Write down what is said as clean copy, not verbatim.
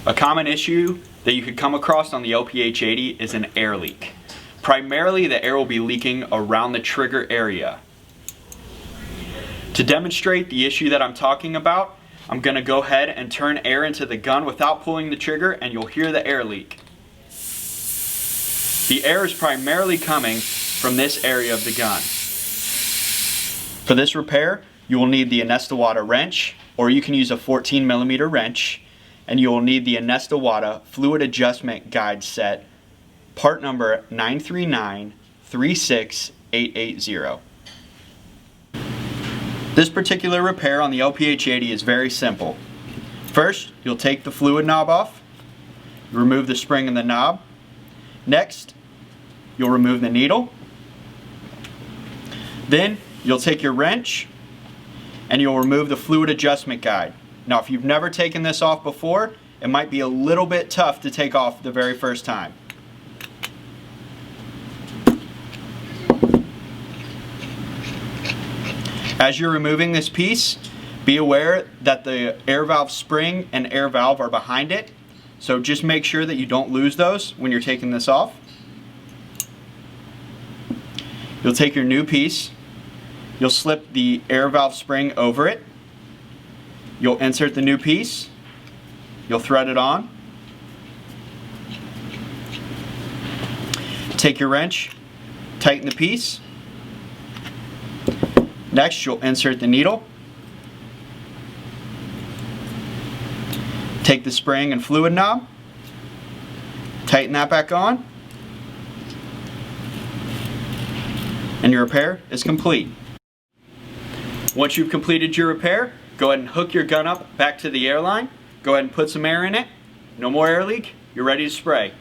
A common issue that you could come across on the LPH 80 is an air leak. Primarily, the air will be leaking around the trigger area. To demonstrate the issue that I'm talking about, I'm going to go ahead and turn air into the gun without pulling the trigger, and you'll hear the air leak. The air is primarily coming from this area of the gun. For this repair, you will need the Iwata wrench, or you can use a 14mm wrench, and you will need the Iwata fluid adjustment guide set, part number 939-36880. This particular repair on the LPH 80 is very simple. First, you'll take the fluid knob off, remove the spring in the knob. Next, you'll remove the needle. Then, you'll take your wrench and you'll remove the fluid adjustment guide. Now, if you've never taken this off before, it might be a little bit tough to take off the very first time. As you're removing this piece, be aware that the air valve spring and air valve are behind it. So just make sure that you don't lose those when you're taking this off. You'll take your new piece, you'll slip the air valve spring over it, you'll insert the new piece, you'll thread it on, take your wrench, tighten the piece. Next, you'll insert the needle, take the spring and fluid knob, tighten that back on, and your repair is complete. Once you've completed your repair, go ahead and hook your gun up back to the airline, go ahead and put some air in it, no more air leak, you're ready to spray.